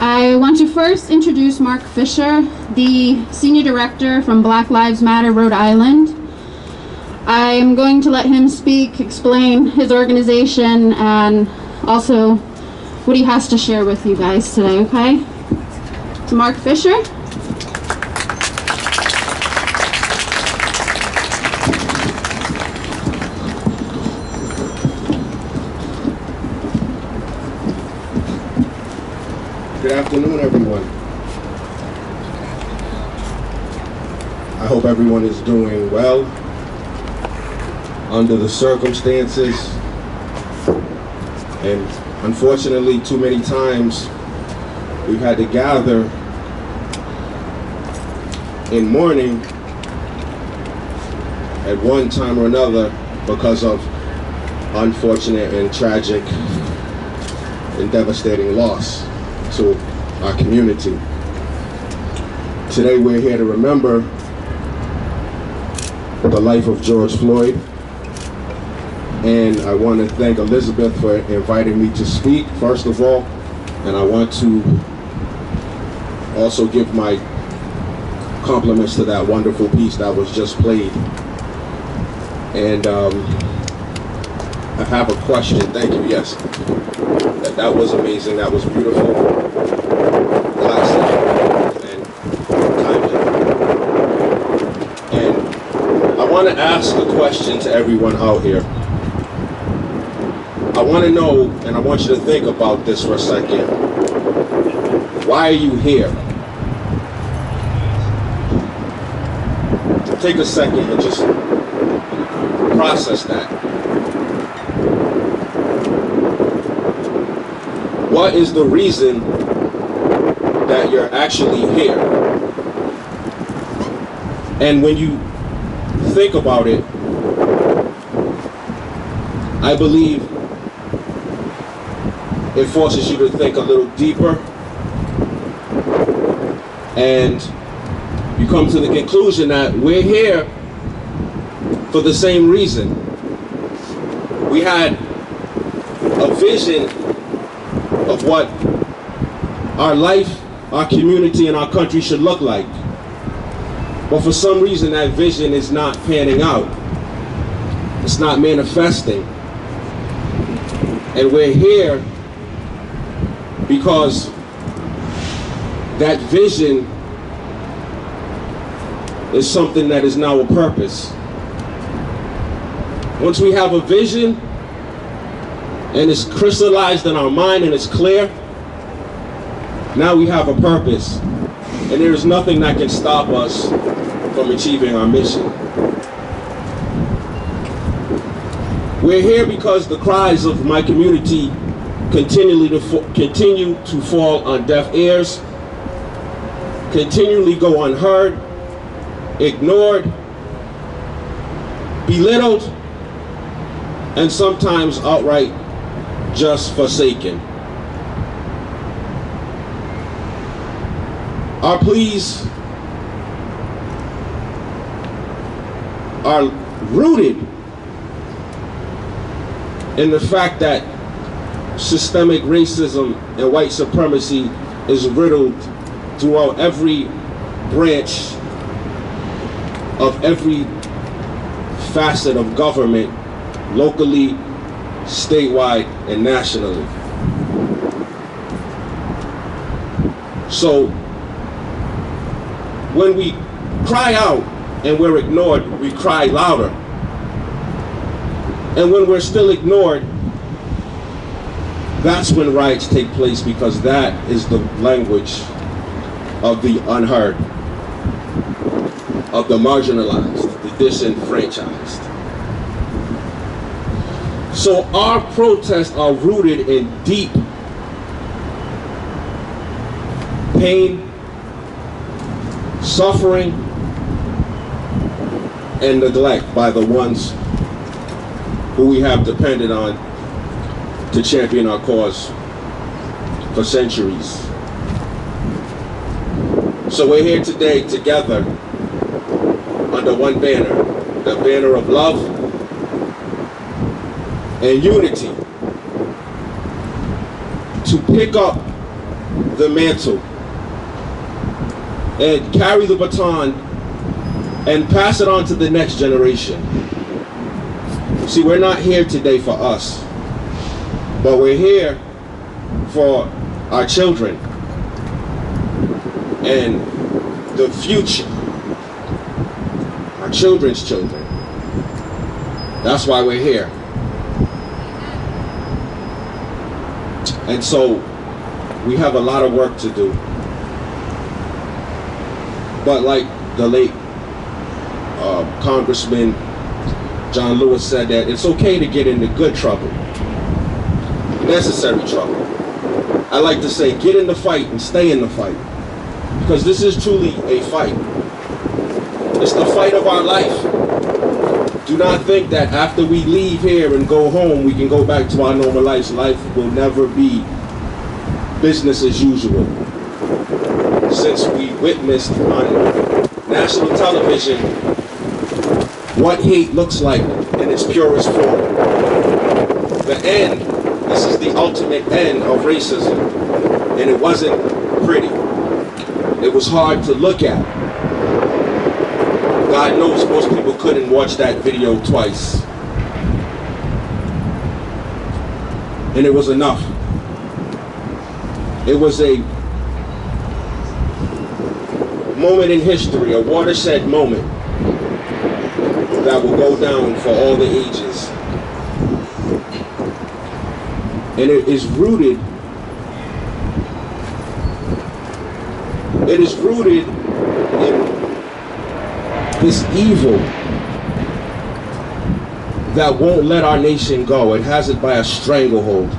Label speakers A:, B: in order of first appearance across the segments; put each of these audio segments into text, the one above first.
A: I want to first introduce Mark Fisher, the Senior Director from Black Lives Matter Rhode Island. I'm going to let him speak, explain his organization, and also what he has to share with you guys today, okay? To Mark Fisher.
B: Good afternoon, everyone. I hope everyone is doing well under the circumstances. And unfortunately, too many times we've had to gather in mourning at one time or another because of unfortunate and tragic and devastating loss to our community. Today we're here to remember the life of George Floyd, and I want to thank Elizabeth for inviting me to speak, first of all, and I want to also give my compliments to that wonderful piece that was just played. And I have a question. Thank you. Yes, that was amazing. That was beautiful, classic, and timely. And I want to ask a question to everyone out here. I want to know, and I want you to think about this for a second. Why are you here? Take a second and just process that. What is the reason that you're actually here? And when you think about it, I believe it forces you to think a little deeper, and you come to the conclusion that we're here for the same reason. We had a vision of what our life, our community, and our country should look like. But for some reason that vision is not panning out. It's not manifesting. And we're here because that vision is something that is now a purpose. Once we have a vision and it's crystallized in our mind and it's clear, now we have a purpose. And there is nothing that can stop us from achieving our mission. We're here because the cries of my community continue to fall on deaf ears, continually go unheard, ignored, belittled, and sometimes outright just forsaken. Our pleas are rooted in the fact that systemic racism and white supremacy is riddled throughout every branch of every facet of government, locally, statewide, and nationally. So when we cry out and we're ignored, we cry louder. And when we're still ignored, that's when riots take place, because that is the language of the unheard, of the marginalized, the disenfranchised. So our protests are rooted in deep pain, suffering, and neglect by the ones who we have depended on to champion our cause for centuries. So we're here today together under one banner, the banner of love and unity, to pick up the mantle and carry the baton and pass it on to the next generation. See, we're not here today for us, but we're here for our children and the future, our children's children. That's why we're here. And so we have a lot of work to do. But like the late Congressman John Lewis said, that it's okay to get into good trouble, necessary trouble. I like to say, get in the fight and stay in the fight, because this is truly a fight. It's the fight of our life. Do not think that after we leave here and go home, we can go back to our normal lives. Life will never be business as usual. Since we witnessed on national television what hate looks like in its purest form. The end, this is the ultimate end of racism. And it wasn't pretty. It was hard to look at. God knows most people couldn't watch that video twice. And it was enough. It was a moment in history, a watershed moment that will go down for all the ages. And it is rooted in this evil that won't let our nation go. It has it by a stranglehold.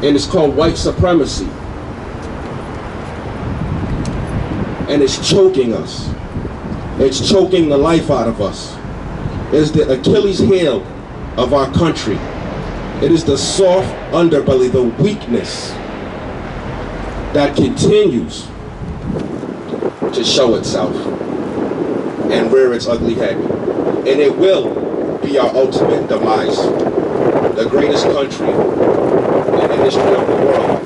B: And it's called white supremacy. And it's choking us. It's choking the life out of us. It's the Achilles heel of our country. It is the soft underbelly, the weakness that continues to show itself and rear its ugly head. And it will be our ultimate demise. The greatest country in the history of the world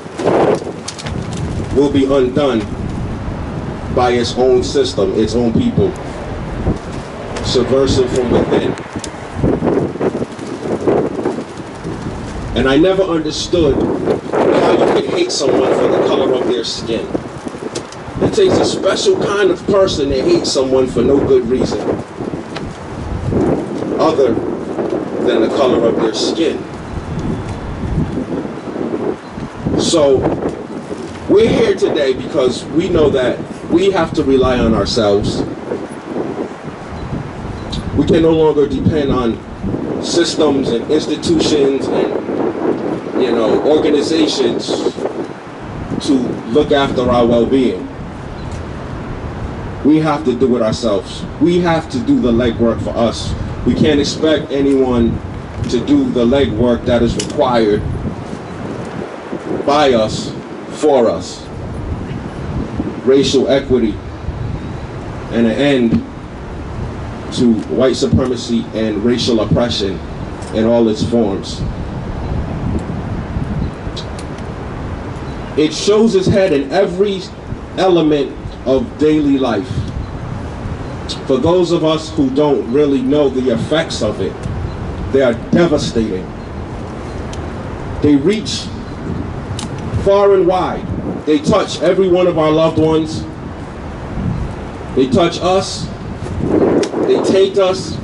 B: will be undone by its own system, its own people, subversive from within. And I never understood how you could hate someone for the color of their skin. It takes a special kind of person to hate someone for no good reason other than the color of their skin. So we're here today because we know that we have to rely on ourselves. We can no longer depend on systems and institutions and organizations to look after our well-being. We have to do it ourselves. We have to do the legwork for us. We can't expect anyone to do the legwork that is required by us, for us. Racial equity and an end to white supremacy and racial oppression in all its forms. It shows its head in every element of daily life. For those of us who don't really know the effects of it, they are devastating. They reach far and wide. They touch every one of our loved ones. They touch us. They taint us.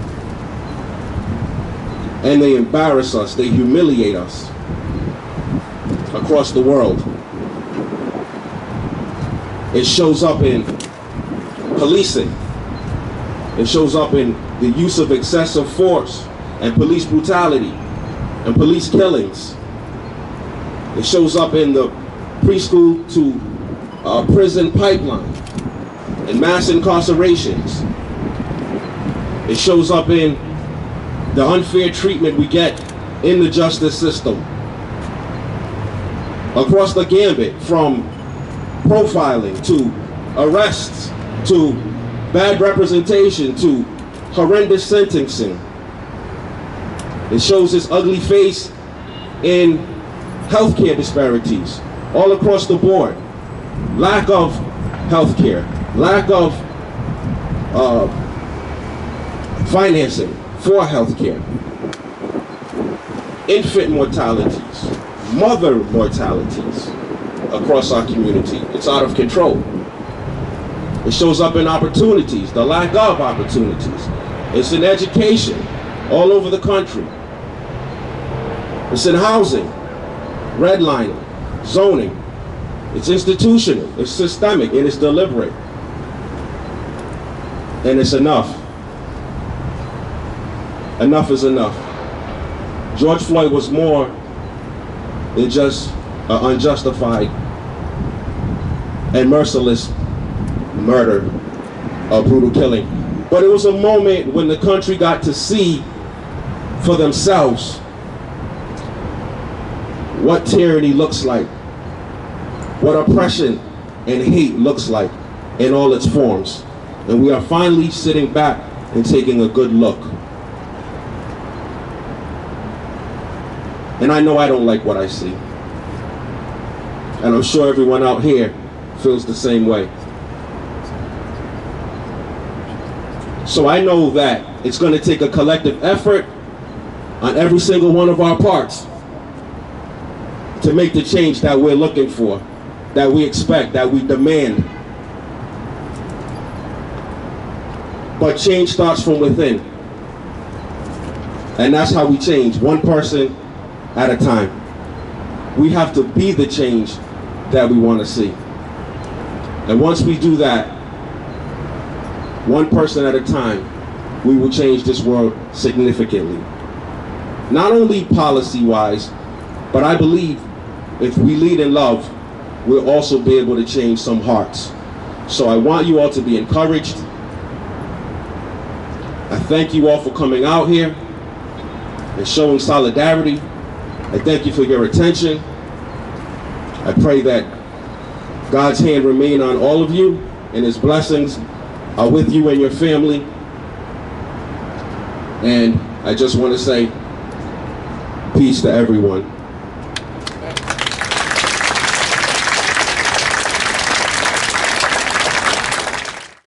B: And they embarrass us. They humiliate us across the world. It shows up in policing. It shows up in the use of excessive force and police brutality and police killings. It shows up in the preschool to prison pipeline and mass incarcerations. It shows up in the unfair treatment we get in the justice system. Across the gambit, from profiling to arrests to bad representation to horrendous sentencing. It shows its ugly face in healthcare disparities all across the board. Lack of healthcare, lack of financing for healthcare, infant mortalities, mother mortalities across our community. It's out of control. It shows up in opportunities, the lack of opportunities. It's in education all over the country. It's in housing, redlining, zoning. It's institutional, it's systemic, and it's deliberate. And it's enough. Enough is enough. George Floyd was more than just an unjustified and merciless murder, a brutal killing. But it was a moment when the country got to see for themselves what tyranny looks like, what oppression and hate looks like in all its forms. And we are finally sitting back and taking a good look. And I know I don't like what I see. And I'm sure everyone out here feels the same way. So I know that it's going to take a collective effort on every single one of our parts to make the change that we're looking for, that we expect, that we demand. But change starts from within. And that's how we change, one person at a time. We have to be the change that we want to see. And once we do that, one person at a time, we will change this world significantly. Not only policy-wise, but I believe if we lead in love, we'll also be able to change some hearts. So I want you all to be encouraged. I thank you all for coming out here and showing solidarity. I thank you for your attention. I pray that God's hand remain on all of you and His blessings are with you and your family. And I just want to say peace to everyone.